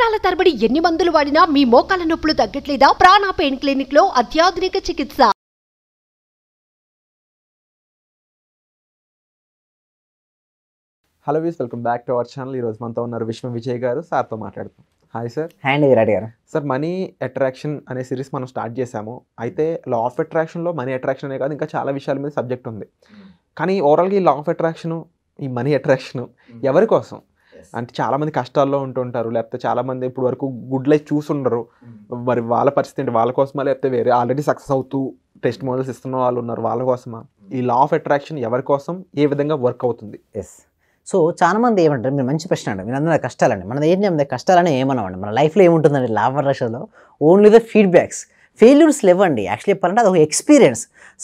సంవత్సరాల తరబడి ఎన్ని మందులు వాడినా మీ మోకాల నొప్పులు తగ్గట్లేదా? ప్రాణ పెయిన్ క్లినిక్ లో అత్యాధునిక చికిత్స. హలో వీస్, welcome back to our channel. ఈరోజు మనతో ఉన్నారు విశ్వ విజయ్ గారు. సార్తో మాట్లాడుతాం. Hi sir. హాయ్ అండి విరాట్ గారు. సార్, మనీ అట్రాక్షన్ అనే సిరీస్ మనం స్టార్ట్ చేసాము. అయితే లా ఆఫ్ అట్రాక్షన్లో మనీ అట్రాక్షన్ అనే కాదు, ఇంకా చాలా విషయాల మీద సబ్జెక్ట్ ఉంది. కానీ ఓవరాల్గా ఈ లా ఆఫ్ అట్రాక్షను, ఈ మనీ అట్రాక్షను ఎవరి కోసం అంటే చాలామంది కష్టాల్లో ఉంటుంటారు, లేకపోతే చాలామంది ఇప్పుడు వరకు గుడ్ లైఫ్ చూసుండరు. మరి వాళ్ళ పరిస్థితి ఏంటి? వాళ్ళ కోసమా, లేకపోతే వేరే ఆల్రెడీ సక్సెస్ అవుతూ టెస్ట్ మోడల్స్ ఇస్తున్న వాళ్ళు ఉన్నారు, వాళ్ళ కోసమా? ఈ లా ఆఫ్ అట్రాక్షన్ ఎవరి కోసం, ఏ విధంగా వర్క్ అవుతుంది? ఎస్. సో చాలామంది ఏమంటారు, మీరు మంచి ప్రశ్న అండి. మీరు అందరూ కష్టాలండి, మనది ఏంటి అంటే కష్టాలని ఏమన్నామండి. మన లైఫ్లో ఏముంటుందండి లా ఆఫ్ అట్రాక్షన్లో? Only the feedbacks. ఫెయిల్యూర్స్ లేవండి. యాక్చువల్లీ చెప్పాలంటే అది ఒక ఎక్స్పీరియన్స్.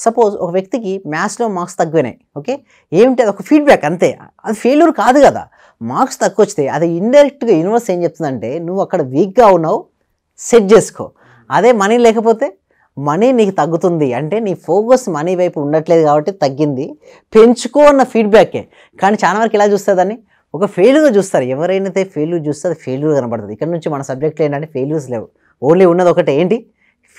సపోజ్ ఒక వ్యక్తికి మ్యాథ్స్లో మార్క్స్ తగ్గినాయి, ఓకే, ఏమిటి అది? ఒక ఫీడ్బ్యాక్ అంతే. అది ఫెయిల్యూర్ కాదు కదా. మార్క్స్ తక్కువ వచ్చితే అది ఇండైరెక్ట్గా యూనివర్స్ ఏం చెప్తుందంటే నువ్వు అక్కడ వీక్గా ఉన్నావు, సెట్ చేసుకో. అదే మనీ లేకపోతే మనీ నీకు తగ్గుతుంది అంటే నీ ఫోకస్ మనీ వైపు ఉండట్లేదు కాబట్టి తగ్గింది, పెంచుకో అన్న ఫీడ్బ్యాకే. కానీ చాలా వరకు ఇలా చూస్తారు, దాన్ని ఒక ఫెయిల్యూర్గా చూస్తారు. ఎవరైతే ఫెయిల్యూర్ చూస్తే అది ఫెయిల్యూర్ కనబడుతుంది. ఇక్కడ నుంచి మన సబ్జెక్ట్లో ఏంటంటే ఫెయిల్యూర్స్ లేవు, ఓన్లీ ఉన్నది ఒకటే, ఏంటి?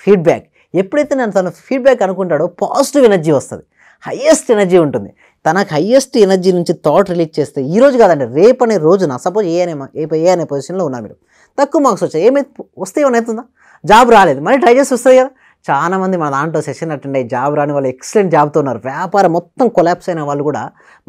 ఫీడ్బ్యాక్. ఎప్పుడైతే నేను తను ఫీడ్బ్యాక్ అనుకుంటాడో పాజిటివ్ ఎనర్జీ వస్తుంది, హయ్యెస్ట్ ఎనర్జీ ఉంటుంది. తనకు హయ్యెస్ట్ ఎనర్జీ నుంచి థాట్ రిలీజ్ చేస్తే ఈరోజు కాదండి, రేపు అనే రోజున సపోజ్ ఏ అనే పొజిషన్లో ఉన్నారు, మీరు తక్కువ మార్క్స్ వచ్చాయి, ఏమైతే వస్తే ఏమైతుందా? జాబ్ రాలేదు, మళ్ళీ ట్రై చేసి వస్తుంది కదా. చాలామంది మన దాంట్లో సెషన్ అటెండ్ అయ్యి జాబ్ రాని వాళ్ళు ఎక్సలెంట్ జాబ్తో ఉన్నారు. వ్యాపారం మొత్తం కొలాప్స్ అయిన వాళ్ళు కూడా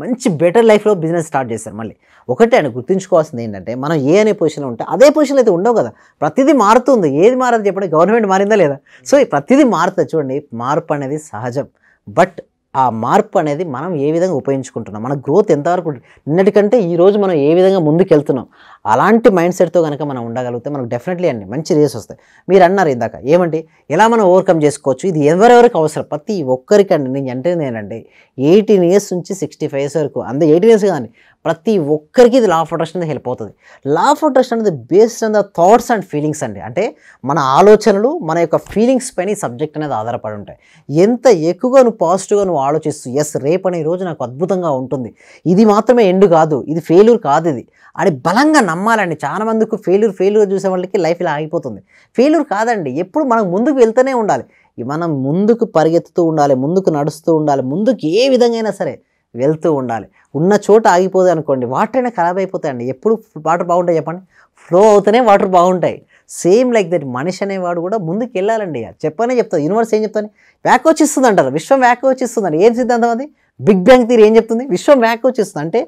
మంచి బెటర్ లైఫ్లో బిజినెస్ స్టార్ట్ చేస్తారు. మళ్ళీ ఒకటే అండి గుర్తుంచుకోవాల్సింది ఏంటంటే, మనం ఏ అనే పొజిషన్లో ఉంటే అదే పొజిషన్లో అయితే ఉండవు కదా. ప్రతిదీ మారుతుంది. ఏది మారదు చెప్పండి? గవర్నమెంట్ మారిందా లేదా? సో ప్రతిదీ మారుతుంది. చూడండి, మార్పు అనేది సహజం. బట్ ఆ మార్పు అనేది మనం ఏ విధంగా ఉపయోగించుకుంటున్నాం, మన గ్రోత్ ఎంతవరకు, నిన్నటికంటే ఈరోజు మనం ఏ విధంగా ముందుకు వెళ్తున్నాం, అలాంటి మైండ్ సెట్తో కనుక మనం ఉండగలిగితే మనకు డెఫినెట్లీ అండి మంచి రేస్ వస్తాయి. మీరు అన్నారు ఇందాక ఏమంటే ఎలా మనం ఓవర్కమ్ చేసుకోవచ్చు, ఇది ఎవరెవరికి అవసరం, ప్రతి ఒక్కరికి అండి. నేను అంటే నేనండి 18 years నుంచి 65 years వరకు, అంతే 18 years కానీ ప్రతి ఒక్కరికి ఇది లా ఆఫ్ అట్రాక్షన్ అనేది హెల్ప్ అవుతుంది. లా ఆఫ్ అట్రాక్షన్ అనేది based on the thoughts and feelings అండి. అంటే మన ఆలోచనలు, మన యొక్క ఫీలింగ్స్ పైన ఈ సబ్జెక్ట్ అనేది ఆధారపడి ఉంటాయి. ఎంత ఎక్కువగా నువ్వు పాజిటివ్గా నువ్వు ఆలోచిస్తూ ఎస్ రేపు అనే రోజు నాకు అద్భుతంగా ఉంటుంది, ఇది మాత్రమే ఎండ్ కాదు, ఇది ఫెయిల్యూర్ కాదు, ఇది అని బలంగా నమ్మాలండి. చాలా మందికి ఫెయిల్యూర్ చూసే వాళ్ళకి లైఫ్ ఇలా అయిపోతుంది. ఫెయిల్యూర్ కాదండి, ఎప్పుడు మనం ముందుకు వెళ్తూనే ఉండాలి. మనం ముందుకు పరిగెత్తుతూ ఉండాలి, ముందుకు నడుస్తూ ఉండాలి, ముందుకు ఏ విధంగా అయినా సరే వెళ్తూ ఉండాలి. ఉన్న చోట ఆగిపోదు అనుకోండి, వాటర్ అయినా ఖరాబ్ అయిపోతాయండి. ఎప్పుడు వాటర్ బాగుంటాయి చెప్పండి? ఫ్లో అవుతూనే వాటర్ బాగుంటాయి. సేమ్ లైక్ దట్ మనిషి అనేవాడు కూడా ముందుకు వెళ్ళాలండి. చెప్తాను, యూనివర్స్ ఏం చెప్తాను? వ్యాకోచిస్తుంది అంటారు, విశ్వం వ్యాకోచిస్తుందండి. ఏం సిద్ధాంతం అది? బిగ్ బ్యాంగ్ థియరీ ఏం చెప్తుంది? విశ్వం వ్యాకోచిస్తుంది. అంటే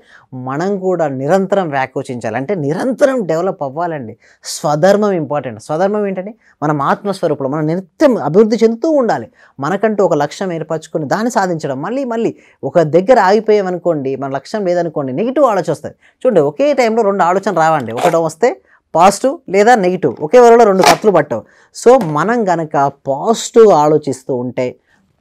మనం కూడా నిరంతరం వ్యాకోచించాలి, అంటే నిరంతరం డెవలప్ అవ్వాలండి. స్వధర్మం ఇంపార్టెంట్. స్వధర్మం ఏంటంటే మనం ఆత్మస్వరూపులో మనం నిత్యం అభివృద్ధి చెందుతూ ఉండాలి. మనకంటూ ఒక లక్ష్యం ఏర్పరచుకొని దాన్ని సాధించడం. మళ్ళీ ఒక దగ్గర ఆగిపోయామనుకోండి, మన లక్ష్యం లేదనుకోండి, నెగిటివ్ ఆలోచన వస్తుంది. చూడండి, ఒకే టైంలో 2 ఆలోచనలు రావండి. ఒకటో వస్తే పాజిటివ్ లేదా నెగిటివ్, ఒకే వరలో 2 కత్తులు పట్టవు. సో మనం కనుక పాజిటివ్ ఆలోచిస్తూ ఉంటే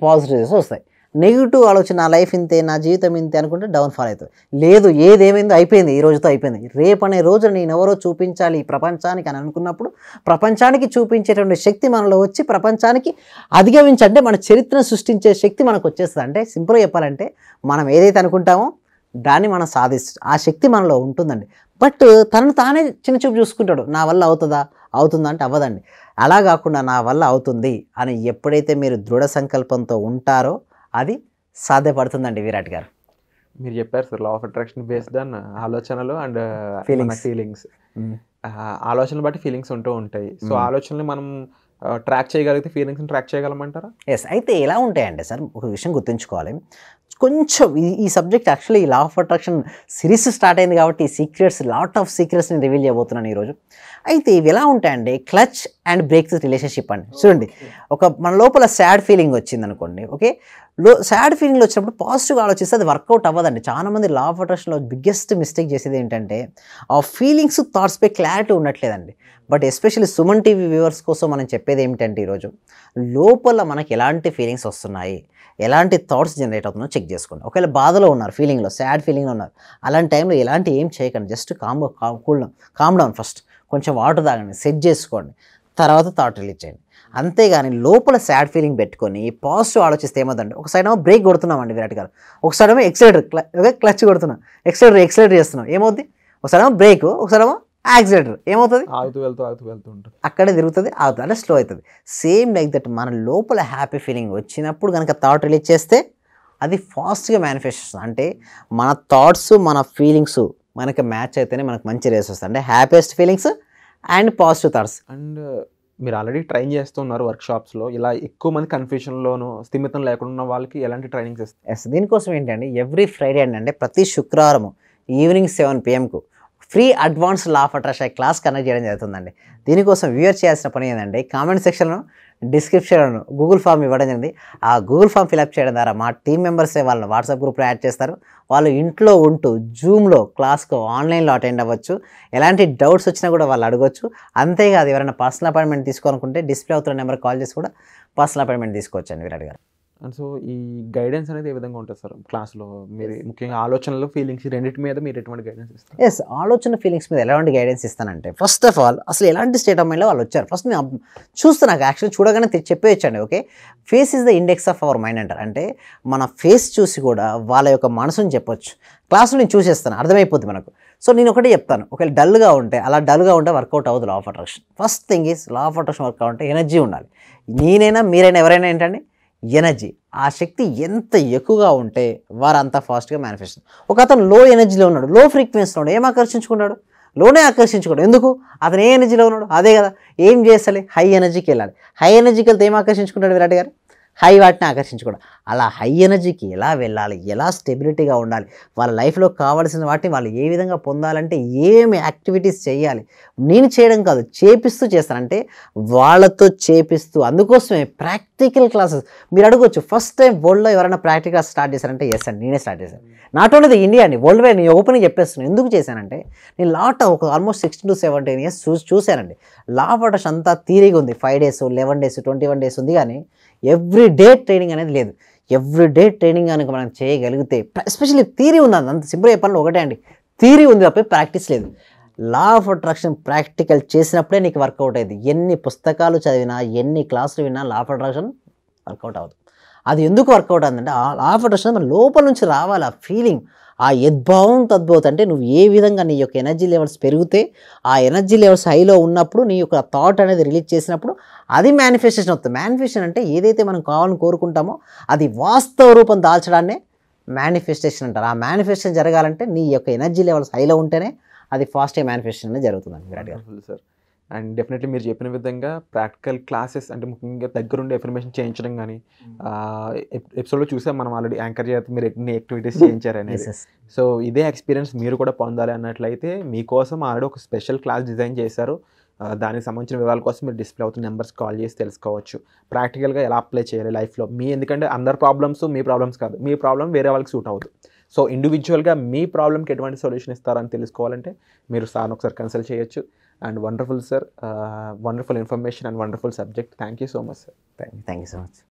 పాజిటివ్స్ వస్తాయి. నెగిటివ్ ఆలోచన, నా లైఫ్ ఇంతే, నా జీవితం ఇంతే అనుకుంటే డౌన్ఫాల్ అవుతుంది. లేదు, ఏదేమైందో అయిపోయింది, ఈ రోజుతో అయిపోయింది, రేపు అనే రోజు నేను ఎవరో చూపించాలి ఈ ప్రపంచానికి అని అనుకున్నప్పుడు ప్రపంచానికి చూపించేటువంటి శక్తి మనలో వచ్చి ప్రపంచానికి అధిగమించంటే మన చరిత్రను సృష్టించే శక్తి మనకు వచ్చేస్తుంది. అంటే సింపుల్గా చెప్పాలంటే మనం ఏదైతే అనుకుంటామో దాన్ని మనం సాధిస్తాం. ఆ శక్తి మనలో ఉంటుందండి. బట్ తనను తానే చిన్న చూపు చూసుకుంటాడు. నా వల్ల అవుతుందా అంటే అవ్వదండి. అలా కాకుండా నా వల్ల అవుతుంది అని ఎప్పుడైతే మీరు దృఢ సంకల్పంతో ఉంటారో అది సాధ్యపడుతుందండి. విరాట్ గారు, మీరు చెప్పారు sir, law of attraction based on ఆలోచనలు అండ్ ఫీలింగ్స్. ఆలోచనలు బట్టి ఫీలింగ్స్ ఉంటూ ఉంటాయి. సో ఆలోచనలు మనం ట్రాక్ చేయగలిగితే ఫీలింగ్స్ని ట్రాక్ చేయగలమంటారా? ఎస్. అయితే ఎలా ఉంటాయంటే సార్, ఒక విషయం గుర్తుంచుకోవాలి. కొంచెం ఈ సబ్జెక్ట్ యాక్చువల్లీ ఈ law of attraction series start అయింది కాబట్టి లాట్ ఆఫ్ సీక్రెట్స్ని రివీల్ చేయబోతున్నాను ఈరోజు. అయితే ఇవి ఎలా ఉంటాయండి, క్లచ్ అండ్ బ్రేక్ రిలేషన్షిప్ అండి. చూడండి, మన లోపల సాడ్ ఫీలింగ్ వచ్చింది అనుకోండి, ఓకే, సాడ్ ఫీలింగ్లో వచ్చినప్పుడు పాజిటివ్గా ఆలోచిస్తే అది వర్కౌట్ అవ్వదండి. చాలామంది లా ఆఫ్ అట్రాక్షన్లో బిగ్గెస్ట్ మిస్టేక్ చేసేది ఏంటంటే ఆ ఫీలింగ్స్ థాట్స్పై క్లారిటీ ఉండట్లేదండి. But especially Suman TV viewers కోసం మనం చెప్పేది ఏమిటంటే ఈరోజు లోపల మనకి ఎలాంటి ఫీలింగ్స్ వస్తున్నాయి, ఎలాంటి థాట్స్ జనరేట్ అవుతుందో చెక్ చేసుకోండి. ఒకవేళ బాధలో ఉన్నారు, ఫీలింగ్లో సాడ్ ఫీలింగ్లో ఉన్నారు, అలాంటి టైంలో ఏం చేయకండి. జస్ట్ కామ్ డౌన్ ఫస్ట్, కొంచెం వాటర్ తాగండి, సెట్ చేసుకోండి, తర్వాత థాట్ రిలీజ్ చేయండి. అంతేగాని లోపల సాడ్ ఫీలింగ్ పెట్టుకొని పాజిటివ్ ఆలోచిస్తే ఏమవుతుందండి, ఒక సైడ్ ఏమో బ్రేక్ కొడుతున్నామండి విరాట్ గారు, ఒకసారి ఏమో క్లచ్ కొడుతున్నాం, ఎక్సలేటర్ చేస్తున్నాం, ఏమవుద్ది? ఒకసారి ఏమో బ్రేక్, ఒకసారి ఏమో యాక్సిలేటర్ ఏమవుతుంది, ఆగుతూ వెళ్తూ ఉంటుంది. అక్కడే తిరుగుతుంది, ఆగుతుంది, అంటే స్లో అవుతుంది. సేమ్ లైక్ దట్ మన లోపల హ్యాపీ ఫీలింగ్ వచ్చినప్పుడు కనుక థాట్ రిలీజ్ చేస్తే అది ఫాస్ట్గా మేనిఫెస్ట్. అంటే మన థాట్స్ మన ఫీలింగ్స్ మనకి మ్యాచ్ అయితేనే మనకు మంచి రేస్ వస్తుంది. అంటే happiest feelings and positive thoughts. And మీరు ఆల్రెడీ ట్రైన్ చేస్తున్నారు వర్క్షాప్స్లో, ఇలా ఎక్కువ మంది కన్ఫ్యూషన్లోను స్థిమితం లేకుండా ఉన్న వాళ్ళకి ఎలాంటి ట్రైనింగ్స్ ఇస్తారు? ఎస్, దీనికోసం ఏంటంటే ఎవ్రీ ఫ్రైడే అంటే ప్రతి శుక్రవారం evening 7 PM free advance law of attraction class conduct చేయడం జరుగుతుందండి. దీనికోసం వ్యూయర్ చేయాల్సిన పని ఏంటంటే కామెంట్ సెక్షన్లో డిస్క్రిప్షన్లో గూగుల్ ఫామ్ ఇవ్వడం జరిగింది. ఆ గూగుల్ ఫామ్ ఫిలప్ చేయడం ద్వారా మా టీమ్ మెంబర్సే వాళ్ళని వాట్సాప్ గ్రూప్లో యాడ్ చేస్తారు. వాళ్ళు ఇంట్లో ఉంటూ జూమ్లో క్లాస్కు ఆన్లైన్లో అటెండ్ అవ్వచ్చు. ఎలాంటి డౌట్స్ వచ్చినా కూడా వాళ్ళు అడగవచ్చు. అంతేకాదు ఎవరైనా పర్సనల్ అపాయింట్మెంట్ తీసుకోవాలనుకుంటే డిస్ప్లే అవుతున్న నెంబర్ కాల్ చేసి కూడా పర్సనల్ అపాయింట్మెంట్ తీసుకోవచ్చండి విరాట్ గారు. అండ్ సో ఈ గైడెన్స్ అనేది ఏ విధంగా ఉంటుంది సార్ క్లాస్లో? మీరు ముఖ్యంగా ఆలోచనలు, ఫీలింగ్స్ రెండింటి మీద మీరు ఎటువంటి గైడెన్స్ ఇస్తారు? ఎస్, ఆలోచన ఫీలింగ్స్ మీద ఎలాంటి గైడెన్స్ ఇస్తానంటే ఫస్ట్ ఆఫ్ ఆల్ అసలు ఎలాంటి స్టేట్ ఆఫ్ మైండ్లో వాళ్ళు వచ్చారు ఫస్ట్ నేను చూస్తే నాకు యాక్చువల్లీ చూడగానే చెప్పేయచ్చండి. Okay, face is the index of our mind అంటారు. అంటే మన ఫేస్ చూసి కూడా వాళ్ళ యొక్క మనసుని చెప్పొచ్చు. క్లాస్లో నేను చూసేస్తాను, అర్థమైపోద్ది మనకు. సో నేను ఒకటే చెప్తాను, ఒకవేళ డల్గా ఉంటే అలా డల్గా ఉంటే వర్కౌట్ అవ్వదు law of attraction. First thing is law of attraction work అవ్వాలంటే ఎనర్జీ ఉండాలి. నేనైనా మీరైనా ఎవరైనా ఏంటంటే ఎనర్జీ, ఆ శక్తి ఎంత ఎక్కువగా ఉంటే వారు అంత ఫాస్ట్గా మేనిఫెస్టేషన్. ఒక అతను లో ఎనర్జీలో ఉన్నాడు, లో ఫ్రీక్వెన్సీలో ఉన్నాడు, ఏం ఆకర్షించుకున్నాడు? లోనే ఆకర్షించుకోడు. ఎందుకు? అతను ఏ ఎనర్జీలో ఉన్నాడు అదే కదా. ఏం చేస్తలే, హై ఎనర్జీకి వెళ్ళాలి. హై ఎనర్జీకి వెళ్తే ఏం ఆకర్షించుకుంటాడు విరాట్ గారు? హై వాటిని ఆకర్షించుకోవడం. అలా హై ఎనర్జీకి ఎలా వెళ్ళాలి, ఎలా స్టెబిలిటీగా ఉండాలి, వాళ్ళ లైఫ్లో కావాల్సిన వాటిని వాళ్ళు ఏ విధంగా పొందాలంటే ఏమి యాక్టివిటీస్ చేయాలి, నేను చేయడం కాదు చేపిస్తూ చేస్తానంటే వాళ్ళతో చేపిస్తూ. అందుకోసమే ప్రాక్టికల్ క్లాసెస్. మీరు అడగవచ్చు ఫస్ట్ టైం వరల్డ్లో ఎవరైనా ప్రాక్టికల్ స్టార్ట్ చేశారంటే ఎస్ అండి, నేనే స్టార్ట్ చేశాను. నాట్ ఓన్లీ ఇండియా అండి, వరల్డ్ వైడ్ నేను ఓపెన్గా చెప్పేస్తున్నాను. ఎందుకు చేశానంటే నేను ఒక ఆల్మోస్ట్ 16 to 17 years చూశానండి. లా ఆఫ్ అట్రాక్షన్ అంతా థియరీగా ఉంది. 5 days, 11 days, 21 days ఉంది, కానీ ఎవ్రీ డే ట్రైనింగ్ అనేది లేదు. ఎవ్రీ డే ట్రైనింగ్ కనుక మనం చేయగలిగితే, ఎస్పెషల్లీ థియరీ ఉంది, అంత సింపుల్ చెప్పాలి ఒకటే అండి, థియరీ ఉంది తప్ప ప్రాక్టీస్ లేదు. లా ఆఫ్ అట్రాక్షన్ ప్రాక్టికల్ చేసినప్పుడే నీకు వర్కౌట్ అయ్యింది. ఎన్ని పుస్తకాలు చదివినా, ఎన్ని క్లాసులు విన్నా లా ఆఫ్ అట్రాక్షన్ వర్కౌట్ అవ్వదు. అది ఎందుకు వర్కౌట్ అవుతుందంటే ఆ లా ఆఫ్ అట్రాక్షన్ మన లోపల నుంచి రావాలి. ఆ ఫీలింగ్, ఆ యద్భావం తద్భావం అంటే నువ్వు ఏ విధంగా నీ యొక్క ఎనర్జీ లెవెల్స్ పెరిగితే, ఆ ఎనర్జీ లెవెల్స్ హైలో ఉన్నప్పుడు నీ యొక్క థాట్ అనేది రిలీజ్ చేసినప్పుడు అది మేనిఫెస్టేషన్ అవుతుంది. మేనిఫెస్టేషన్ అంటే ఏదైతే మనం కావాలని కోరుకుంటామో అది వాస్తవ రూపం దాల్చడాన్నే మేనిఫెస్టేషన్ అంటారు. ఆ మేనిఫెస్టేషన్ జరగాలంటే నీ యొక్క ఎనర్జీ లెవెల్స్ హైలో ఉంటేనే అది ఫాస్ట్గా మేనిఫెస్టేషన్ అనేది జరుగుతుంది విరాట్ గారు. సార్, అండ్ డెఫినెట్లీ మీరు చెప్పిన విధంగా ప్రాక్టికల్ క్లాసెస్ అంటే ముఖ్యంగా దగ్గరుండి ఇన్ఫర్మేషన్ చేయించడం కానీ, ఎపిసోడ్లో చూసాం మనం ఆల్రెడీ యాంకర్ చేత మీరు ఎన్ని యాక్టివిటీస్ చేయించారనేది. సో ఇదే ఎక్స్పీరియన్స్ మీరు కూడా పొందాలి అన్నట్లయితే మీకోసం ఆల్రెడీ ఒక స్పెషల్ క్లాస్ డిజైన్ చేశారు. దానికి సంబంధించిన వివరాల కోసం మీరు డిస్ప్లే అవుతున్న నెంబర్స్ కాల్ చేసి తెలుసుకోవచ్చు ప్రాక్టికల్గా ఎలా అప్లై చేయాలి లైఫ్లో. ఎందుకంటే అందరి ప్రాబ్లమ్స్ మీ ప్రాబ్లమ్స్ కాదు, మీ ప్రాబ్లం వేరే వాళ్ళకి సూట్ అవుతుంది. సో ఇండివిజువల్గా మీ ప్రాబ్లమ్కి ఎటువంటి సొల్యూషన్ ఇస్తారని తెలుసుకోవాలంటే మీరు సార్ని ఒకసారి కన్సల్ట్ చేయొచ్చు. And wonderful sir, wonderful information and wonderful subject. Thank you so much sir. Thank you so much.